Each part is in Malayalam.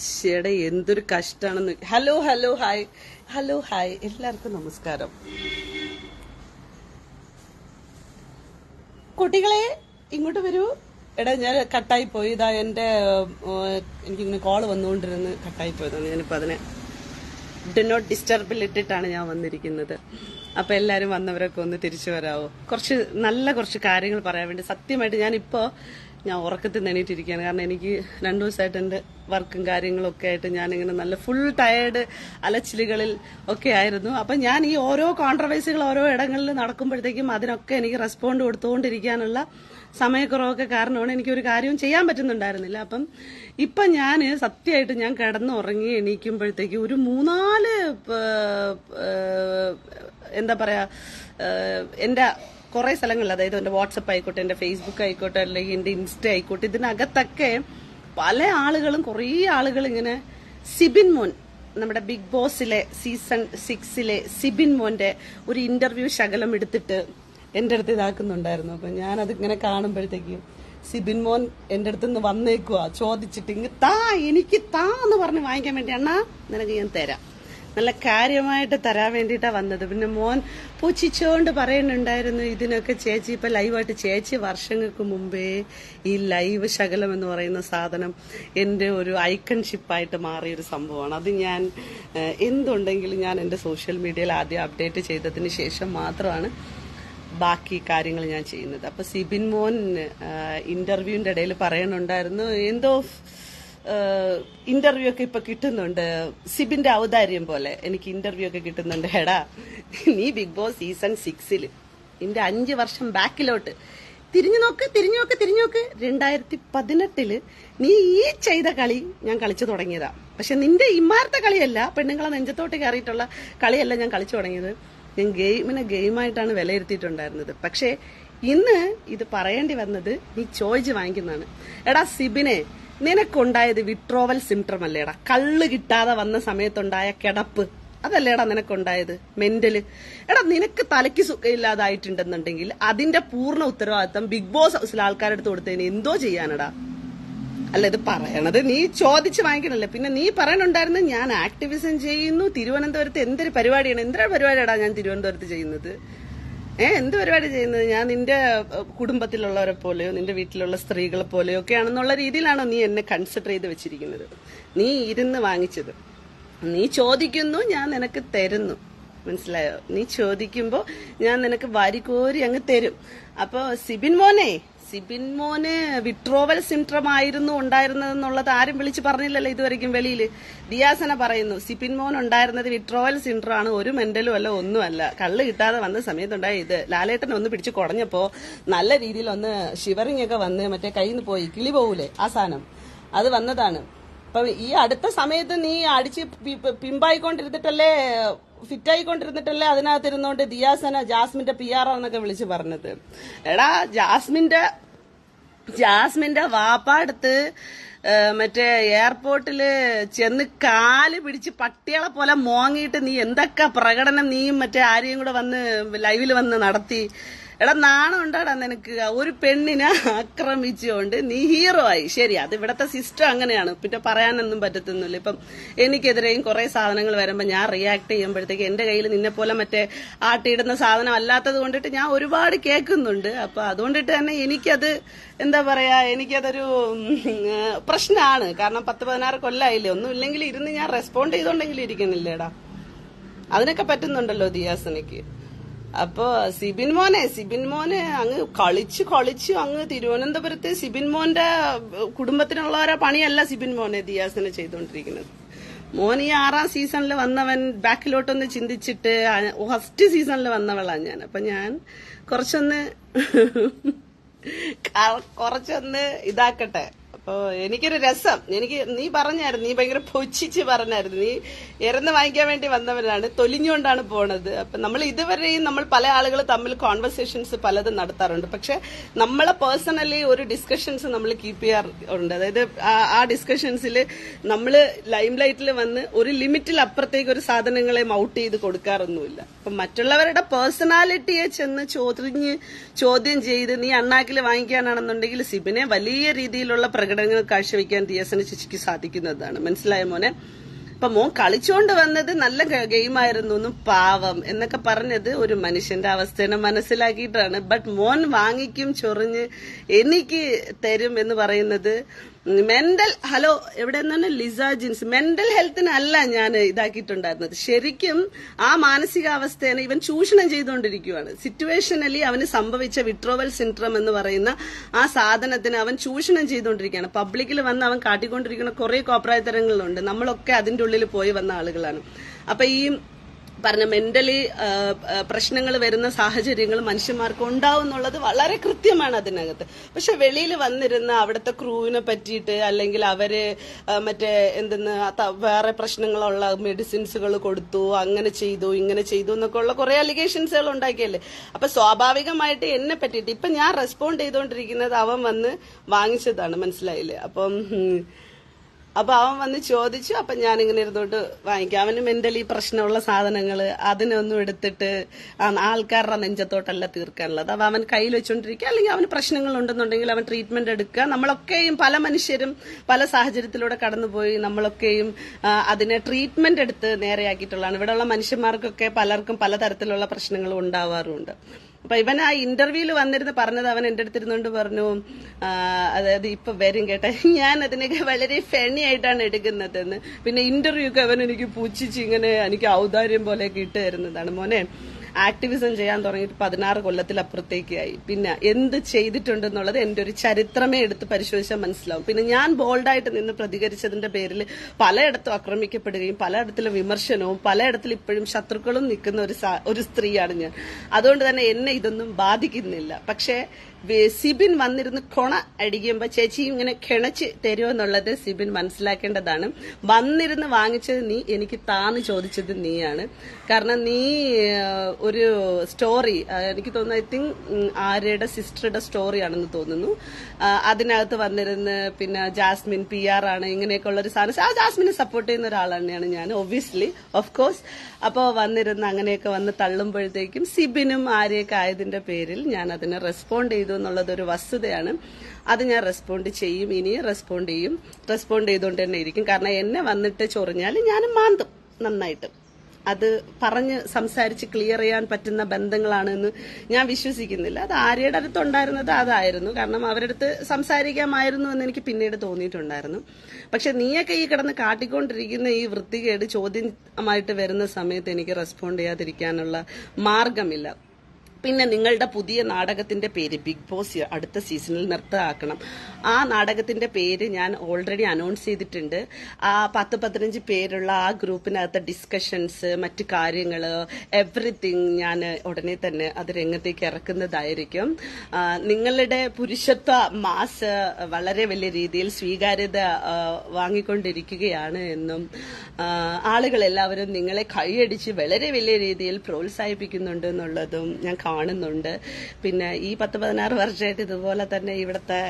ചേടെ എന്തൊരു കഷ്ടാണെന്ന്. Hello hello hi, hello hi, എല്ലാവർക്കും നമസ്കാരം. കുട്ടികളെ ഇങ്ങോട്ട് വരൂ. എടാ ഞാൻ കട്ടായി പോയി. ഇതാ എനിക്കിങ്ങനെ കോള് വന്നുകൊണ്ടിരുന്ന് കട്ടായി പോയതാണ്. ഞാനിപ്പോൾ അതിനെ ഡു നോട്ട് ഡിസ്റ്റർബിൽ ഇട്ടിട്ടാണ് ഞാൻ വന്നിരിക്കുന്നത്. അപ്പൊ എല്ലാരും വന്നവരൊക്കെ ഒന്ന് തിരിച്ചു വരാവോ? കുറച്ച് കാര്യങ്ങൾ പറയാൻ വേണ്ടി. സത്യമായിട്ട് ഞാൻ ഉറക്കത്തിൽ എണീറ്റിരിക്കുകയാണ്. കാരണം എനിക്ക് 2 ദിവസമായിട്ട് എൻ്റെ വർക്കും കാര്യങ്ങളും ഒക്കെ ആയിട്ട് ഞാനിങ്ങനെ നല്ല ഫുൾ ടയേർഡ് അലച്ചിലുകളിൽ ഒക്കെ ആയിരുന്നു. അപ്പൊ ഞാൻ ഈ ഓരോ കോൺട്രവേഴ്സികൾ ഓരോ ഇടങ്ങളിൽ നടക്കുമ്പോഴത്തേക്കും അതിനൊക്കെ എനിക്ക് റെസ്പോണ്ട് കൊടുത്തുകൊണ്ടിരിക്കാനുള്ള സമയക്കുറവൊക്കെ കാരണമാണ് എനിക്കൊരു കാര്യവും ചെയ്യാൻ പറ്റുന്നുണ്ടായിരുന്നില്ല. അപ്പം ഇപ്പൊ ഞാൻ സത്യമായിട്ട് ഞാൻ കിടന്നുറങ്ങി എണീക്കുമ്പോഴത്തേക്ക് ഒരു 3-4 എന്താ പറയാ എന്റെ കുറെ സ്ഥലങ്ങളിൽ, അതായത് എന്റെ വാട്സപ്പ് ആയിക്കോട്ടെ, എന്റെ ഫേസ്ബുക്ക് ആയിക്കോട്ടെ, അല്ലെങ്കിൽ എന്റെ ഇൻസ്റ്റ ആയിക്കോട്ടെ, ഇതിനകത്തൊക്കെ പല ആളുകളും കുറേ ആളുകൾ ഇങ്ങനെ സിബിൻ മോൻ, നമ്മുടെ ബിഗ് ബോസിലെ സീസൺ 6 സിബിൻ മോന്റെ ഒരു ഇന്റർവ്യൂ ശകലം എടുത്തിട്ട് എന്റെ അടുത്ത് ഇതാക്കുന്നുണ്ടായിരുന്നു. അപ്പൊ ഞാനത് ഇങ്ങനെ കാണുമ്പോഴത്തേക്കും സിബിൻ മോൻ എന്റെ അടുത്ത് നിന്ന് വന്നേക്കുവാ ചോദിച്ചിട്ട്, എനിക്ക് എന്ന് പറഞ്ഞ് വാങ്ങിക്കാൻ വേണ്ടി, അണ്ണാ നിനക്ക് ഞാൻ തരാം, നല്ല കാര്യമായിട്ട് തരാൻ വേണ്ടിയിട്ടാ വന്നത്. പിന്നെ മോൻ പൂച്ചിച്ചോണ്ട് പറയുന്നുണ്ടായിരുന്നു, ഇതിനൊക്കെ ചേച്ചി ഇപ്പൊ ലൈവായിട്ട്, ചേച്ചി വർഷങ്ങൾക്ക് മുമ്പേ ഈ ലൈവ് ശകലം എന്ന് പറയുന്ന സാധനം എന്റെ ഒരു ഐക്കൺഷിപ്പായിട്ട് മാറിയൊരു സംഭവമാണ്. അത് ഞാൻ എന്തുണ്ടെങ്കിലും ഞാൻ എന്റെ സോഷ്യൽ മീഡിയയിൽ ആദ്യം അപ്ഡേറ്റ് ചെയ്തതിന് ശേഷം മാത്രമാണ് ബാക്കി കാര്യങ്ങൾ ഞാൻ ചെയ്യുന്നത്. അപ്പൊ സിബിൻ മോൻ ഇന്റർവ്യൂവിന്റെ ഇടയിൽ പറയുന്നുണ്ടായിരുന്നു, എന്തോ ഇന്റർവ്യൂ ഒക്കെ ഇപ്പൊ കിട്ടുന്നുണ്ട്, സിബിന്റെ ഔദാര്യം പോലെ എനിക്ക് ഇന്റർവ്യൂ ഒക്കെ കിട്ടുന്നുണ്ട്. എടാ, നീ ബിഗ് ബോസ് സീസൺ 6 നിന്റെ 5 വർഷം ബാക്കിലോട്ട് തിരിഞ്ഞു നോക്ക്. 2018 നീ ഈ ചെയ്ത കളി ഞാൻ കളിച്ചു തുടങ്ങിയതാ. പക്ഷെ നിന്റെ ഇമ്മാരത്തെ കളിയല്ല, പെണ്ണുങ്ങളെ നെഞ്ചത്തോട്ട് കയറിയിട്ടുള്ള കളിയല്ല ഞാൻ കളിച്ചു തുടങ്ങിയത്. ഞാൻ ഗെയിമായിട്ടാണ് വിലയിരുത്തിയിട്ടുണ്ടായിരുന്നത്. പക്ഷെ ഇന്ന് ഇത് പറയേണ്ടി വന്നത് നീ ചോദിച്ച് വാങ്ങിക്കുന്നതാണ്. എടാ സിബിനെ, നിനക്കുണ്ടായത് വിട്രോവൽ സിംപ്റ്റം അല്ലേടാ? കള്ള് കിട്ടാതെ വന്ന സമയത്തുണ്ടായ കിടപ്പ് അതല്ലേടാ നിനക്കുണ്ടായത്? മെന്റല്. എടാ, നിനക്ക് തലയ്ക്ക് സുഖമില്ലാതായിട്ടുണ്ടെന്നുണ്ടെങ്കിൽ അതിന്റെ പൂർണ്ണ ഉത്തരവാദിത്തം ബിഗ് ബോസ് ഹൗസിലെ ആൾക്കാരെടുത്ത് കൊടുത്തതിന് എന്തോ ചെയ്യാനടാ? അല്ല, ഇത് പറയണത് നീ ചോദിച്ച് വാങ്ങിക്കണല്ലേ. പിന്നെ നീ പറയണുണ്ടായിരുന്നു ഞാൻ ആക്ടിവിസം ചെയ്യുന്നു തിരുവനന്തപുരത്ത്. എന്തൊരു പരിപാടിയാടാ ഞാൻ തിരുവനന്തപുരത്ത് ചെയ്യുന്നത്? എന്ത് പരിപാടി ചെയ്യുന്നത്? ഞാൻ നിന്റെ കുടുംബത്തിലുള്ളവരെ പോലെയോ നിന്റെ വീട്ടിലുള്ള സ്ത്രീകളെ പോലെയോ ഒക്കെ ആണെന്നുള്ള രീതിയിലാണോ നീ എന്നെ കൺസിഡർ ചെയ്ത് വെച്ചിരിക്കുന്നത്? നീ ഇരുന്ന് വാങ്ങിച്ചത്, നീ ചോദിക്കുന്നു, ഞാൻ നിനക്ക് തരുന്നു. മനസ്സിലായോ? നീ ചോദിക്കുമ്പോ ഞാൻ നിനക്ക് വാരിക്കോരി അങ്ങ് തരും. അപ്പൊ സിബിൻ മോന് വിട്രോവൽ സിംപ്റ്റം ആയിരുന്നു ഉണ്ടായിരുന്നതെന്നുള്ളത് ആരും വിളിച്ച് പറഞ്ഞില്ലല്ലോ ഇതുവരെയ്ക്കും വെളിയിൽ. ദിയാസന പറയുന്നു സിബിൻ മോൻ ഉണ്ടായിരുന്നത് വിട്രോവൽ സിംപ്റ്റം ആണ്, ഒരു മെന്റലും അല്ല, ഒന്നുമല്ല. കള്ള് കിട്ടാതെ വന്ന സമയത്തുണ്ടായ ഇത്. ലാലേട്ടൻ ഒന്ന് പിടിച്ച് കുടഞ്ഞപ്പോ നല്ല രീതിയിൽ ഒന്ന് ഷിവറിംഗ് ഒക്കെ വന്ന് മറ്റേ കയ്യിൽ നിന്ന് പോയി കിളി പോകൂലേ ആ സാധനം, അത് വന്നതാണ്. അപ്പൊ ഈ അടുത്ത സമയത്ത് നീ അടിച്ച് പിമ്പായിക്കൊണ്ടിരുന്നിട്ടല്ലേ, ഫിറ്റായിക്കൊണ്ടിരുന്നിട്ടല്ലേ അതിനകത്തിരുന്നോണ്ട് ദിയാസന ജാസ്മിന്റെ PR എന്നൊക്കെ വിളിച്ച് പറഞ്ഞത്. എടാ, ജാസ്മിന്റെ വാപ്പാടുത്ത് മറ്റേ എയർപോർട്ടില് ചെന്ന് കാല് പിടിച്ച് പട്ടികളെ പോലെ മോങ്ങിയിട്ട് നീ എന്തൊക്കെ പ്രകടനം നീയും മറ്റേ ആരെയും കൂടെ വന്ന് ലൈവിൽ വന്ന് നടത്തി. എടാ, നാണം ഉണ്ടാടാ നിനക്ക്? ഒരു പെണ്ണിനെ ആക്രമിച്ചുകൊണ്ട് നീ ഹീറോ ആയി. ശരി, അത് ഇവിടത്തെ സിസ്റ്റം അങ്ങനെയാണ്, പിന്നെ പറയാനൊന്നും പറ്റത്തൊന്നുമില്ല. ഇപ്പം എനിക്കെതിരെയും കുറെ സാധനങ്ങൾ വരുമ്പോ ഞാൻ റിയാക്ട് ചെയ്യുമ്പോഴത്തേക്ക് എന്റെ കയ്യിൽ നിന്നെ പോലെ മറ്റേ ആട്ടിയിടുന്ന സാധനം അല്ലാത്തത് കൊണ്ടിട്ട് ഞാൻ ഒരുപാട് കേൾക്കുന്നുണ്ട്. അപ്പൊ അതുകൊണ്ടിട്ട് തന്നെ എനിക്കത് എന്താ പറയാ, എനിക്കതൊരു പ്രശ്നമാണ്. കാരണം 10-16 കൊല്ലായില്ലേ, ഒന്നും ഇല്ലെങ്കിൽ ഇരുന്ന് ഞാൻ റെസ്പോണ്ട് ചെയ്തോണ്ടെങ്കിലും ഇരിക്കുന്നില്ലേടാ. അതിനൊക്കെ പറ്റുന്നുണ്ടല്ലോ ദിയാസനയ്ക്ക്. അപ്പൊ സിബിൻ മോനെ അങ്ങ് കളിച്ചു അങ്ങ് തിരുവനന്തപുരത്ത് സിബിൻ മോന്റെ കുടുംബത്തിനുള്ളവരെ പണിയല്ല സിബിൻ മോനെ ദിയാസന ചെയ്തുകൊണ്ടിരിക്കുന്നത്. മോൻ ഈ 6ാം സീസണിൽ വന്നവൻ ബാക്കിലോട്ടൊന്ന് ചിന്തിച്ചിട്ട് ഫസ്റ്റ് സീസണിൽ വന്നവളാണ് ഞാൻ. അപ്പൊ ഞാൻ കുറച്ചൊന്ന് ഇതാക്കട്ടെ. അപ്പൊ എനിക്കൊരു രസം, നീ പറഞ്ഞായിരുന്നു, നീ ഭയങ്കര പൊച്ചിച്ച് പറഞ്ഞായിരുന്നു, നീ ഇറന്ന് വാങ്ങിക്കാൻ വേണ്ടി വന്നവരാണ്, തൊലിഞ്ഞുകൊണ്ടാണ് പോണത്. അപ്പൊ നമ്മൾ പല ആളുകൾ തമ്മിൽ കോൺവെർസേഷൻസ് പലതും നടത്താറുണ്ട്. പക്ഷെ നമ്മളെ പേഴ്സണലി ഒരു ഡിസ്കഷൻസ് നമ്മൾ കീപ്പ് ചെയ്യാറുണ്ട്. അതായത് ആ ഡിസ്കഷൻസിൽ നമ്മൾ ലൈം ലൈറ്റിൽ വന്ന് ഒരു ലിമിറ്റിൽ അപ്പുറത്തേക്ക് ഒരു സാധനങ്ങളെ ഔട്ട് ചെയ്ത് കൊടുക്കാറൊന്നുമില്ല. അപ്പൊ മറ്റുള്ളവരുടെ പേഴ്സണാലിറ്റിയെ ചെന്ന് ചോദ്യം ചെയ്ത് നീ അണ്ണാക്കിൽ വാങ്ങിക്കാനാണെന്നുണ്ടെങ്കിൽ സിബിനെ വലിയ രീതിയിലുള്ള പ്രകടനങ്ങൾ കാഴ്ചവെക്കാൻ ദിയാസന ചേച്ചിക്ക് സാധിക്കുന്നതാണ്. മനസ്സിലായ മോനെ? അപ്പൊ മോൻ കളിച്ചോണ്ട് വന്നത് നല്ല ഗെയിമായിരുന്നു എന്നും പാവം എന്നൊക്കെ പറഞ്ഞത് ഒരു മനുഷ്യന്റെ അവസ്ഥയെ മനസ്സിലാക്കിയിട്ടാണ്. ബട്ട് മോൻ വാങ്ങിക്കും ചൊറിഞ്ഞ് എനിക്ക് തരും എന്ന് പറയുന്നത് മെന്റൽ എവിടെ നിന്നാണ് ലിസ ജിൻസ് മെന്റൽ ഹെൽത്തിനല്ല ഞാൻ ഇതാക്കിയിട്ടുണ്ടായിരുന്നത്. ശരിക്കും ആ മാനസികാവസ്ഥയെ ഇവൻ ചൂഷണം ചെയ്തുകൊണ്ടിരിക്കുകയാണ്. സിറ്റുവേഷനലി അവന് സംഭവിച്ച വിട്രോവൽ സിൻഡ്രോം എന്ന് പറയുന്ന ആ സാധനത്തിന് അവൻ ചൂഷണം ചെയ്തുകൊണ്ടിരിക്കുകയാണ്. പബ്ലിക്കിൽ വന്ന് അവൻ കാട്ടിക്കൊണ്ടിരിക്കുന്ന കുറെ കോപ്രായത്തരങ്ങളുണ്ട്. നമ്മളൊക്കെ അതിന്റെ ഉള്ളിൽ പോയി വന്ന ആളുകളാണ്. അപ്പൊ ഈ പറഞ്ഞ മെന്റലി പ്രശ്നങ്ങൾ വരുന്ന സാഹചര്യങ്ങൾ മനുഷ്യന്മാർക്ക് ഉണ്ടാവും എന്നുള്ളത് വളരെ കൃത്യമാണ് അതിനകത്ത്. പക്ഷെ വെളിയിൽ വന്നിരുന്ന അവിടുത്തെ ക്രൂവിനെ പറ്റിയിട്ട് അല്ലെങ്കിൽ അവര് മറ്റേ വേറെ പ്രശ്നങ്ങളുള്ള മെഡിസിൻസുകൾ കൊടുത്തു, അങ്ങനെ ചെയ്തു ഇങ്ങനെ ചെയ്തു എന്നൊക്കെ ഉള്ള കുറെ അലിഗേഷൻസുകൾ ഉണ്ടാക്കിയല്ലേ. അപ്പൊ സ്വാഭാവികമായിട്ട് എന്നെ പറ്റിയിട്ട് ഇപ്പൊ ഞാൻ റെസ്പോണ്ട് ചെയ്തുകൊണ്ടിരിക്കുന്നത് അവൻ വന്ന് വാങ്ങിച്ചതാണ്. മനസ്സിലായില്ലേ? അപ്പൊ അവൻ വന്ന് ചോദിച്ചു. അപ്പൊ ഞാനിങ്ങനെ ഇരുന്നോട്ട് വാങ്ങിക്കാം. അവന് മെന്റലി പ്രശ്നമുള്ള സാധനങ്ങൾ അതിനൊന്നും എടുത്തിട്ട് ആൾക്കാരുടെ നെഞ്ചത്തോട്ടല്ല തീർക്കാനുള്ളത്. അപ്പൊ അവൻ കയ്യിൽ വെച്ചോണ്ടിരിക്കുക, അല്ലെങ്കിൽ അവന് പ്രശ്നങ്ങൾ ഉണ്ടെന്നുണ്ടെങ്കിൽ അവൻ ട്രീറ്റ്മെന്റ് എടുക്കുക. നമ്മളൊക്കെയും പല മനുഷ്യരും പല സാഹചര്യത്തിലൂടെ കടന്നുപോയി നമ്മളൊക്കെയും അതിനെ ട്രീറ്റ്മെന്റ് എടുത്ത് നേരെയാക്കിയിട്ടുള്ളതാണ്. ഇവിടെയുള്ള മനുഷ്യന്മാർക്കൊക്കെ പലർക്കും പലതരത്തിലുള്ള പ്രശ്നങ്ങളും ഉണ്ടാവാറുമുണ്ട്. അപ്പൊ ഇവൻ ആ ഇന്റർവ്യൂല് വന്നിരുന്ന് പറഞ്ഞത് അവൻ എന്റെ അടുത്തിരുന്നോണ്ട് പറഞ്ഞു, അതായത് ഇപ്പൊ വരും കേട്ടെ, ഞാൻ അതിനൊക്കെ വളരെ ഫെണി ആയിട്ടാണ് എടുക്കുന്നതെന്ന്. പിന്നെ ഇന്റർവ്യൂ ഒക്കെ അവൻ എനിക്ക് പൂച്ചിച്ച് ഇങ്ങനെ എനിക്ക് ഔദാര്യം പോലെയൊക്കെ ഇട്ട് തരുന്നതാണ്. മോനെ, ആക്ടിവിസം ചെയ്യാൻ തുടങ്ങിയിട്ട് 16 കൊല്ലത്തിലപ്പുറത്തേക്കായി. പിന്നെ എന്ത് ചെയ്തിട്ടുണ്ടെന്നുള്ളത് എന്റെ ഒരു ചരിത്രമേ എടുത്ത് പരിശോധിച്ചാൽ മനസ്സിലാവും. പിന്നെ ഞാൻ ബോൾഡായിട്ട് നിന്ന് പ്രതികരിച്ചതിന്റെ പേരിൽ പലയിടത്തും ആക്രമിക്കപ്പെടുകയും പലയിടത്തിലും വിമർശനവും പലയിടത്തിലും ഇപ്പോഴും ശത്രുക്കളും നിൽക്കുന്ന ഒരു സ്ത്രീയാണ് ഞാൻ. അതുകൊണ്ട് തന്നെ എന്നെ ഇതൊന്നും ബാധിക്കുന്നില്ല. പക്ഷേ സിബിൻ വന്നിരുന്ന് കൊണ അടിക്കുമ്പോ ചേച്ചി ഇങ്ങനെ കിണച്ച് തരുമെന്നുള്ളത് സിബിൻ മനസ്സിലാക്കേണ്ടതാണ്. വന്നിരുന്ന് വാങ്ങിച്ചത് നീ, എനിക്ക് താന്ന് ചോദിച്ചത് നീയാണ്. കാരണം നീ ഒരു സ്റ്റോറി, എനിക്ക് തോന്നുന്നു ഐ തിങ്ക് ആര്യയുടെ സിസ്റ്ററുടെ സ്റ്റോറിയാണെന്ന് തോന്നുന്നു, അതിനകത്ത് വന്നിരുന്ന് പിന്നെ ജാസ്മിൻ PR ആണ് ഇങ്ങനെയൊക്കെ ഉള്ള ഒരു സാധനം. ആ ജാസ്മിനെ സപ്പോർട്ട് ചെയ്യുന്ന ഒരാൾ തന്നെയാണ് ഞാൻ, ഒബ്വിയസ്ലി, ഓഫ് കോഴ്സ്. അപ്പോൾ വന്നിരുന്ന് അങ്ങനെയൊക്കെ വന്ന് തള്ളുമ്പോഴത്തേക്കും സിബിനും ആര്യയൊക്കെ ആയതിന്റെ പേരിൽ ഞാൻ അതിനെ റെസ്പോണ്ട് ചെയ്തു എന്നുള്ളത് ഒരു വസ്തുതയാണ്. അത് ഞാൻ റെസ്പോണ്ട് ചെയ്യും, ഇനിയും റെസ്പോണ്ട് ചെയ്യും, റെസ്പോണ്ട് ചെയ്തുകൊണ്ട് തന്നെ ഇരിക്കും. കാരണം എന്നെ വന്നിട്ട് ചൊറിഞ്ഞാൽ ഞാനും മാന്തും നന്നായിട്ട്. അത് പറഞ്ഞ് സംസാരിച്ച് ക്ലിയർ ചെയ്യാൻ പറ്റുന്ന ബന്ധങ്ങളാണെന്ന് ഞാൻ വിശ്വസിക്കുന്നില്ല. അത് ആര്യയുടെ അടുത്തുണ്ടായിരുന്നത് അതായിരുന്നു. കാരണം അവരടുത്ത് സംസാരിക്കാമായിരുന്നു എന്ന് എനിക്ക് പിന്നീട് തോന്നിയിട്ടുണ്ടായിരുന്നു. പക്ഷെ നീയൊക്കെ ഈ കിടന്ന് കാട്ടിക്കൊണ്ടിരിക്കുന്ന ഈ വൃത്തികേട് ചോദ്യമായിട്ട് വരുന്ന സമയത്ത് എനിക്ക് റെസ്പോണ്ട് ചെയ്യാതിരിക്കാനുള്ള മാർഗമില്ല. പിന്നെ നിങ്ങളുടെ പുതിയ നാടകത്തിന്റെ പേര് ബിഗ് ബോസ് അടുത്ത സീസണിൽ നിർത്തലാക്കണം. ആ നാടകത്തിന്റെ പേര് ഞാൻ ഓൾറെഡി അനൗൺസ് ചെയ്തിട്ടുണ്ട്. ആ 10-15 പേരുള്ള ആ ഗ്രൂപ്പിനകത്ത് ഡിസ്കഷൻസ്, മറ്റു കാര്യങ്ങള്, എവറിത്തിങ് ഞാൻ ഉടനെ തന്നെ അത് രംഗത്തേക്ക് ഇറക്കുന്നതായിരിക്കും. നിങ്ങളുടെ പുരുഷത്വ മാസ് വളരെ വലിയ രീതിയിൽ സ്വീകാര്യത വാങ്ങിക്കൊണ്ടിരിക്കുകയാണ് എന്നും ആളുകളെല്ലാവരും നിങ്ങളെ കൈയടിച്ച് വളരെ വലിയ രീതിയിൽ പ്രോത്സാഹിപ്പിക്കുന്നുണ്ട് എന്നുള്ളതും ഞാൻ കാണുന്നുണ്ട്. പിന്നെ ഈ 10-16 വർഷമായിട്ട് ഇതുപോലെ തന്നെ ഇവിടുത്തെ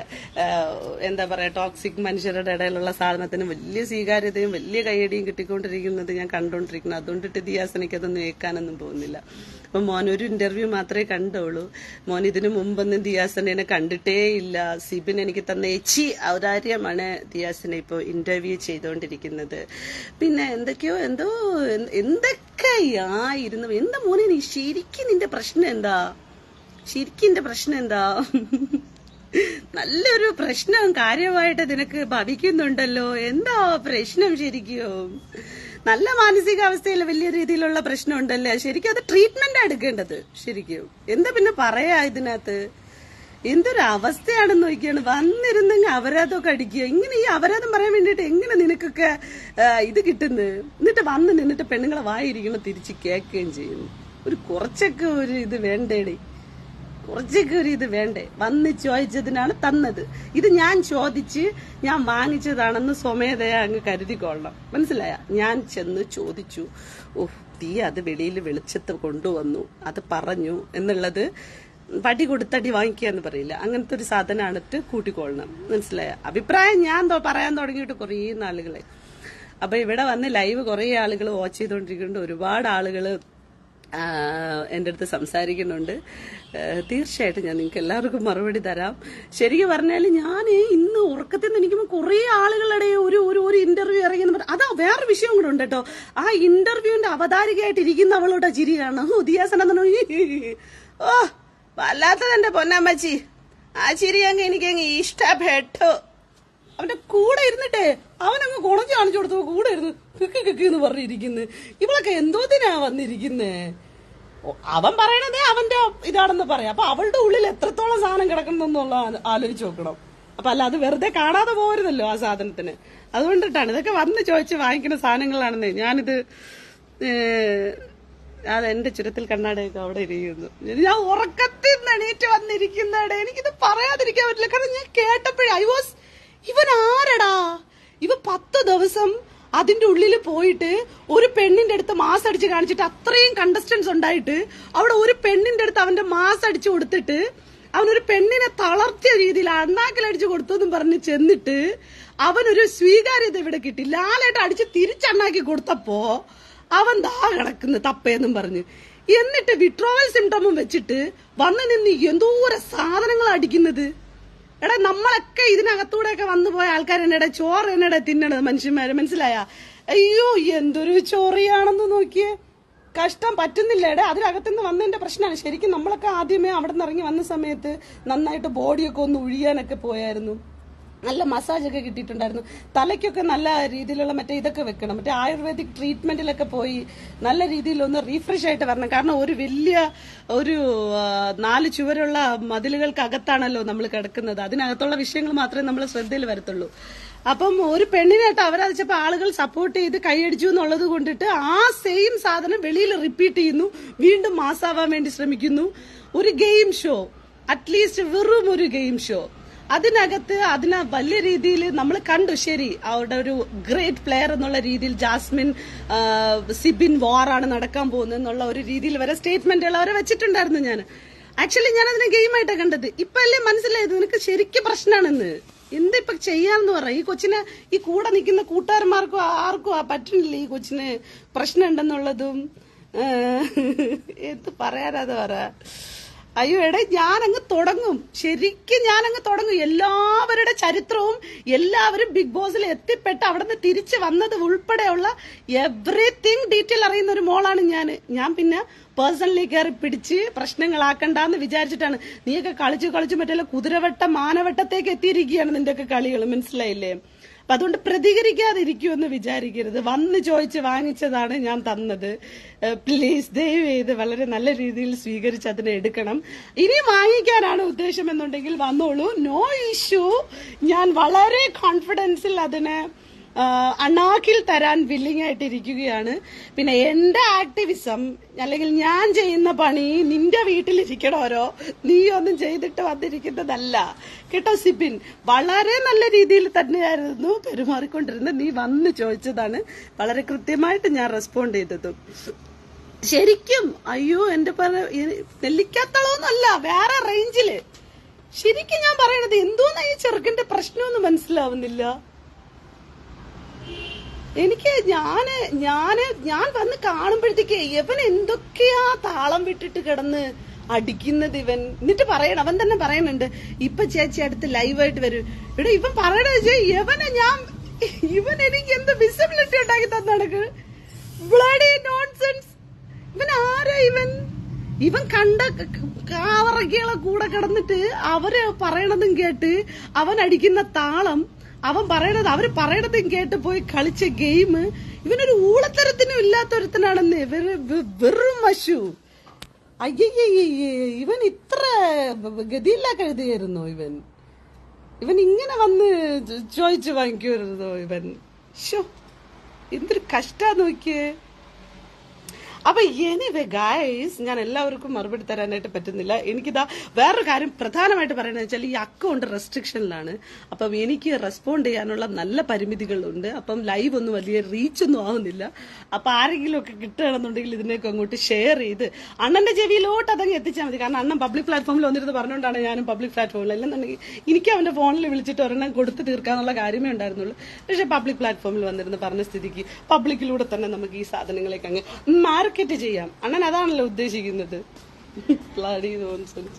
എന്താ പറയാ ടോക്സിക് മനുഷ്യരുടെ ഇടയിലുള്ള സാധനത്തിന് വലിയ സ്വീകാര്യതയും വലിയ കൈയടിയും കിട്ടിക്കൊണ്ടിരിക്കുന്നത് ഞാൻ കണ്ടുകൊണ്ടിരിക്കുന്നു. അതുകൊണ്ടിട്ട് ദിയാസനയ്ക്ക് അതൊന്നും ഏൽക്കാനൊന്നും പോകുന്നില്ല. അപ്പൊ മോൻ ഒരു ഇന്റർവ്യൂ മാത്രമേ കണ്ടുള്ളൂ. മോൻ ഇതിനു മുമ്പൊന്നും ദിയാസനെ കണ്ടിട്ടേ ഇല്ല. സിബിൻ എനിക്ക് തന്ന ഔദാര്യമാണ് ദിയാസനെ ഇപ്പോൾ ഇന്റർവ്യൂ ചെയ്തുകൊണ്ടിരിക്കുന്നത്. പിന്നെ എന്തൊക്കെയായിരുന്നു. എന്താ മോനെ നീ ശരിക്കും നിന്റെ പ്രശ്നം എന്താ? നല്ലൊരു പ്രശ്നം കാര്യമായിട്ട് നിനക്ക് ഭവിക്കുന്നുണ്ടല്ലോ. എന്താ പ്രശ്നം ശരിക്കും? നല്ല മാനസികാവസ്ഥയിൽ വലിയ രീതിയിലുള്ള പ്രശ്നം ഉണ്ടല്ലേ. ശരിക്കും അത് ട്രീറ്റ്മെന്റ് എടുക്കേണ്ടത്. ശരിക്കും എന്താ പിന്നെ പറയാ ഇതിനകത്ത്? എന്തൊരു അവസ്ഥയാണെന്ന് നോക്കിയാണ്. വന്നിരുന്നെങ്കിൽ അപരാധമൊക്കെ അടിക്കുക. ഇങ്ങനെ ഈ അപരാധം പറയാൻ വേണ്ടിയിട്ട് എങ്ങനെ നിനക്കൊക്കെ ഇത് കിട്ടുന്നത്? എന്നിട്ട് വന്ന് നിന്നിട്ട് പെണ്ണുങ്ങളെ വായിരിക്കണം തിരിച്ച് കേൾക്കുകയും ചെയ്യുന്നു. കുറച്ചൊക്കെ ഒരു ഇത് വേണ്ടേടി, വന്ന് ചോദിച്ചതിനാണ് തന്നത്. ഇത് ഞാൻ ചോദിച്ച് ഞാൻ വാങ്ങിച്ചതാണെന്ന് സ്വമേധയാ അങ്ങ് കരുതിക്കൊള്ളണം. മനസ്സിലായ? ഞാൻ ചെന്ന് ചോദിച്ചു, തീ അത് വെളിയിൽ വെളിച്ചത്ത് കൊണ്ടുവന്നു, അത് പറഞ്ഞു എന്നുള്ളത് വടി കൊടുത്തടി വാങ്ങിക്കുക എന്ന് പറയില്ല. അങ്ങനത്തെ ഒരു സാധനമാണിട്ട് കൂട്ടിക്കൊള്ളണം. മനസ്സിലായ? അഭിപ്രായം ഞാൻ പറയാൻ തുടങ്ങിയിട്ട് കുറേ നാളുകളെ. അപ്പൊ ഇവിടെ വന്ന് ലൈവ് കുറേ ആളുകൾ വാച്ച് ചെയ്തുകൊണ്ടിരിക്കുന്നുണ്ട്. ഒരുപാട് ആളുകൾ എൻ്റെ അടുത്ത് സംസാരിക്കുന്നുണ്ട്. തീർച്ചയായിട്ടും ഞാൻ നിങ്ങൾക്ക് എല്ലാവർക്കും മറുപടി തരാം. ശരിക്കും പറഞ്ഞാൽ ഞാൻ ഇന്ന് ഉറക്കത്തിൽ നിന്ന് എനിക്കുമ്പോൾ കുറേ ആളുകളുടെ ഒരു ഇന്റർവ്യൂ ഇറങ്ങി. അതാ വേറെ വിഷയം കൂടെ ഉണ്ട് കേട്ടോ. ആ ഇന്റർവ്യൂവിന്റെ അവതാരികയായിട്ട് ഇരിക്കുന്ന അവളുടെ ചിരിയാണ് ഉദിയാസനം. ഓ വല്ലാത്തത് എന്റെ പൊന്നമ്മച്ചി, ആ ചിരി എനിക്കങ്ങ് ഇഷ്ടപ്പെട്ടു. അവന്റെ കൂടെ ഇരുന്നിട്ടേ അവനങ്ങ് കുണച്ച് കാണിച്ചു കൊടുത്തു. കൂടെ ഇരുന്ന് കിക്ക് കിക്ക് എന്ന് പറഞ്ഞിരിക്കുന്നു. ഇവളൊക്കെ എന്തോതിനാ വന്നിരിക്കുന്നേ? അവൻ പറയണതേ അവന്റെ ഇതാണെന്ന് പറയാം. അപ്പൊ അവളുടെ ഉള്ളിൽ എത്രത്തോളം സാധനം കിടക്കണമെന്നുള്ള ആലോചിച്ച് നോക്കണം. അപ്പൊ അല്ല, അത് വെറുതെ കാണാതെ പോരുന്നല്ലോ ആ സാധനത്തിന്. അതുകൊണ്ടിട്ടാണ് ഇതൊക്കെ വന്ന് ചോദിച്ച് വാങ്ങിക്കുന്ന സാധനങ്ങളാണെന്നേ. ഞാനിത് അതെന്റെ ചുരത്തിൽ കണ്ണാടയൊക്കെ അവിടെ ഇരിക്കുന്നു. ഞാൻ ഉറക്കത്തിൽ നിന്ന് എണീറ്റ് വന്നിരിക്കുന്നടെ. എനിക്കിത് പറയാതിരിക്കാൻ പറ്റില്ല. കാരണം ഞാൻ കേട്ടപ്പോഴേ ഇവൻ ആരടാ? ഇവ 10 ദിവസം അതിന്റെ ഉള്ളിൽ പോയിട്ട് ഒരു പെണ്ണിന്റെ അടുത്ത് മാസ് അടിച്ച് കാണിച്ചിട്ട്, അത്രയും കണ്ടസ്റ്റൻസ് ഉണ്ടായിട്ട് അവിടെ ഒരു പെണ്ണിന്റെ അടുത്ത് അവന്റെ മാസ് അടിച്ചു കൊടുത്തിട്ട് അവനൊരു പെണ്ണിനെ തളർത്തിയ രീതിയിൽ അണ്ണാക്കിലടിച്ചു കൊടുത്തു എന്നും പറഞ്ഞ് ചെന്നിട്ട് അവനൊരു സ്വീകാര്യത ഇവിടെ കിട്ടി. ലാലായിട്ട് അടിച്ച് തിരിച്ചണ്ണാക്കി കൊടുത്തപ്പോ അവൻ ദാ കിടക്കുന്നു തപ്പേന്നും പറഞ്ഞ്. എന്നിട്ട് വിട്രോവൽ സിംറ്റമും വെച്ചിട്ട് വന്ന് നിന്ന് എന്തോരം സാധനങ്ങൾ അടിക്കുന്നത്. എടാ, നമ്മളൊക്കെ ഇതിനകത്തൂടെയൊക്കെ വന്നു പോയ ആൾക്കാർ എന്നടാ ചോറ് എന്നടാ തിന്നണത് മനുഷ്യന്മാര്, മനസ്സിലായ? അയ്യോ എന്തൊരു ചോറിയാണെന്ന് നോക്കിയേ. കഷ്ടം പറ്റുന്നില്ല. എടാ, അതിനകത്തുനിന്ന് വന്നതിന്റെ പ്രശ്നമാണ്. ശരിക്കും നമ്മളൊക്കെ ആദ്യമേ അവിടെ നിന്ന് ഇറങ്ങി വന്ന സമയത്ത് നന്നായിട്ട് ബോഡിയൊക്കെ ഒന്ന് ഒഴിയാനൊക്കെ പോയായിരുന്നു. നല്ല മസാജൊക്കെ കിട്ടിയിട്ടുണ്ടായിരുന്നു. തലയ്ക്കൊക്കെ നല്ല രീതിയിലുള്ള മറ്റേ ഇതൊക്കെ വെക്കണം. മറ്റേ ആയുർവേദിക് ട്രീറ്റ്മെന്റിലൊക്കെ പോയി നല്ല രീതിയിൽ ഒന്ന് റീഫ്രഷ് ആയിട്ട് വരണം. കാരണം ഒരു വലിയ 4 ചുവരുള്ള മതിലുകൾക്കകത്താണല്ലോ നമ്മൾ കിടക്കുന്നത്. അതിനകത്തുള്ള വിഷയങ്ങൾ മാത്രമേ നമ്മൾ ശ്രദ്ധയിൽ വരത്തുള്ളൂ. അപ്പം ഒരു പെണ്ണിനായിട്ട് അവരതിച്ചപ്പോ ആളുകൾ സപ്പോർട്ട് ചെയ്ത് കൈയടിച്ചു എന്നുള്ളത് കൊണ്ടിട്ട് ആ സെയിം സാധനം വെളിയിൽ റിപ്പീറ്റ് ചെയ്യുന്നു. വീണ്ടും മാസാവാൻ വേണ്ടി ശ്രമിക്കുന്നു. ഒരു ഗെയിം ഷോ, അറ്റ്ലീസ്റ്റ് വെറും ഒരു ഗെയിം ഷോ. അതിനകത്ത് വലിയ രീതിയിൽ നമ്മൾ കണ്ടു. ശരി, അവരുടെ ഒരു ഗ്രേറ്റ് പ്ലെയർ എന്നുള്ള രീതിയിൽ ജാസ്മിൻ സിബിൻ വാറാണ് നടക്കാൻ പോകുന്നത് എന്നുള്ള ഒരു രീതിയിൽ വരെ സ്റ്റേറ്റ്മെന്റുകൾ അവരെ വെച്ചിട്ടുണ്ടായിരുന്നു. ഞാൻ ആക്ച്വലി അതിനെ ഗെയിമായിട്ടാണ് കണ്ടത്. ഇപ്പൊ അല്ലേ മനസ്സിലായത് നിനക്ക് ശരിക്കും പ്രശ്നമാണെന്ന്. എന്തിപ്പൊ ചെയ്യാന്ന് പറ. ഈ കൊച്ചിനെ ഈ കൂടെ നിൽക്കുന്ന കൂട്ടുകാരന്മാർക്കും ആർക്കും പറ്റുന്നില്ല ഈ കൊച്ചിന് പ്രശ്നം ഉണ്ടെന്നുള്ളതും. എന്ത് പറയാനത് പറ. അയ്യോ എടേ, ഞാനങ്ങ് തുടങ്ങും. ശരിക്കും ഞാനങ്ങ് തുടങ്ങും. എല്ലാവരുടെ ചരിത്രവും എല്ലാവരും ബിഗ് ബോസിൽ എത്തിപ്പെട്ട് അവിടെ നിന്ന് തിരിച്ചു വന്നത് ഉൾപ്പെടെയുള്ള എവറിത്തിങ് ഡീറ്റെയിൽ അറിയുന്ന ഒരു മോളാണ് ഞാൻ പിന്നെ പേഴ്സണലി കയറി പിടിച്ച് പ്രശ്നങ്ങളാക്കണ്ടെന്ന് വിചാരിച്ചിട്ടാണ്. നീയൊക്കെ കളിച്ചു മറ്റേ കുതിരവട്ടം മാനവട്ടത്തേക്ക് എത്തിയിരിക്കുകയാണ് നിന്റെയൊക്കെ കളികൾ, മനസ്സിലായില്ലേ? അപ്പൊ അതുകൊണ്ട് പ്രതികരിക്കാതെ ഇരിക്കുമെന്ന് വിചാരിക്കരുത്. വന്ന് ചോദിച്ച് വാങ്ങിച്ചതാണ് ഞാൻ തന്നത്. പ്ലീസ് ദയവ് ചെയ്ത് വളരെ നല്ല രീതിയിൽ സ്വീകരിച്ച് അതിനെ എടുക്കണം. ഇനി വാങ്ങിക്കാനാണ് ഉദ്ദേശം എന്നുണ്ടെങ്കിൽ വന്നോളൂ, നോ ഇഷ്യൂ. ഞാൻ വളരെ കോൺഫിഡൻസിൽ അതിനെ അണ്ണാക്കിൽ തരാൻ വില്ലിംഗ് ആയിട്ടിരിക്കുകയാണ്. പിന്നെ എന്റെ ആക്ടിവിസം അല്ലെങ്കിൽ ഞാൻ ചെയ്യുന്ന പണി നിന്റെ വീട്ടിലിരിക്കണോരോ, നീ ഒന്നും ചെയ്തിട്ട് വന്നിരിക്കുന്നതല്ല കേട്ടോ. സിബിൻ വളരെ നല്ല രീതിയിൽ തന്നെയായിരുന്നു പെരുമാറിക്കൊണ്ടിരുന്നത്. നീ വന്ന് ചോദിച്ചതാണ്, വളരെ കൃത്യമായിട്ട് ഞാൻ റെസ്പോണ്ട് ചെയ്തതും. ശരിക്കും അയ്യോ എന്റെ നെല്ലിക്കാത്തളവൊന്നുമല്ല, വേറെ റേഞ്ചില്. ശരിക്കും ഞാൻ പറയണത് എന്തോന്നാ ഈ ചെറുക്കന്റെ പ്രശ്നമൊന്നും മനസ്സിലാവുന്നില്ല എനിക്ക്. ഞാൻ വന്ന് കാണുമ്പോഴത്തേക്ക് ഇവൻ എന്തൊക്കെയാ താളം വിട്ടിട്ട് കിടന്ന് അടിക്കുന്നത് ഇവൻ. എന്നിട്ട് പറയണം, അവൻ തന്നെ പറയുന്നുണ്ട് ഇപ്പൊ ചേച്ചി അടുത്ത് ലൈവായിട്ട് വരും. ഇവിടെ ഇവൻ പറയണത് ഇവൻ എനിക്ക് എന്ത് വിസിബിലിറ്റി ഉണ്ടാക്കി തന്നടക്ക്. Bloody nonsense. ഇവൻ ആരാ ഇവൻ കണ്ട കാവറക്കികളെ കൂടെ കിടന്നിട്ട് അവര് പറയണതും കേട്ട് അവൻ അടിക്കുന്ന താളം, അവര് പറയണതും കേട്ട് പോയി കളിച്ച ഗെയിം. ഇവനൊരു ഊളത്തരത്തിനും ഇല്ലാത്തൊരുത്തനാണെന്ന് വെറും വശു. അയ്യയ്യേ, ഇവൻ ഇത്ര ഗതിയില്ല കഴുതിയായിരുന്നോ? ഇവൻ ഇങ്ങനെ വന്ന് ചോദിച്ചു വാങ്ങിക്കുമായിരുന്നോ ഇവൻ? ഷോ, എന്തൊരു കഷ്ടാ നോക്കിയേ. അപ്പൊ എനിവേ ഗൈസ്, ഞാൻ എല്ലാവർക്കും മറുപടി തരാനായിട്ട് പറ്റുന്നില്ല. എനിക്കിതാ വേറൊരു കാര്യം പ്രധാനമായിട്ട് പറയണമെന്ന് വെച്ചാൽ ഈ അക്കൗണ്ട് റെസ്ട്രിക്ഷനിലാണ്. അപ്പം എനിക്ക് റെസ്പോണ്ട് ചെയ്യാനുള്ള നല്ല പരിമിതികളുണ്ട്. അപ്പം ലൈവ് ഒന്നും വലിയ റീച്ച് ഒന്നും ആവുന്നില്ല. അപ്പൊ ആരെങ്കിലും ഒക്കെ കിട്ടുകയാണെന്നുണ്ടെങ്കിൽ ഇതിനൊക്കെ അങ്ങോട്ട് ഷെയർ ചെയ്ത് അണ്ണന്റെ ചെവിയിലോട്ട് അതങ്ങ് എത്തിച്ചാൽ മതി. കാരണം അണ്ണൻ പബ്ലിക് പ്ലാറ്റ്ഫോമിൽ വന്നിരുന്ന് പറഞ്ഞുകൊണ്ടാണ് ഞാനും പബ്ലിക് പ്ലാറ്റ്ഫോമിൽ. അല്ലെന്നുണ്ടെങ്കിൽ എനിക്ക് അവന്റെ ഫോണിൽ വിളിച്ചിട്ട് ഒരെണ്ണം കൊടുത്ത് തീർക്കാന്നുള്ള കാര്യമേ ഉണ്ടായിരുന്നുള്ളൂ. പക്ഷെ പബ്ലിക് പ്ലാറ്റ്ഫോമിൽ വന്നിരുന്ന് പറഞ്ഞ സ്ഥിതിക്ക് പബ്ലിക്കിലൂടെ തന്നെ നമുക്ക് ഈ സാധനങ്ങളൊക്കെ അങ്ങ് മാർക്കറ്റ് ചെയ്യാം. അണ്ണൻ അതാണല്ലോ ഉദ്ദേശിക്കുന്നത്. Bloody nonsense.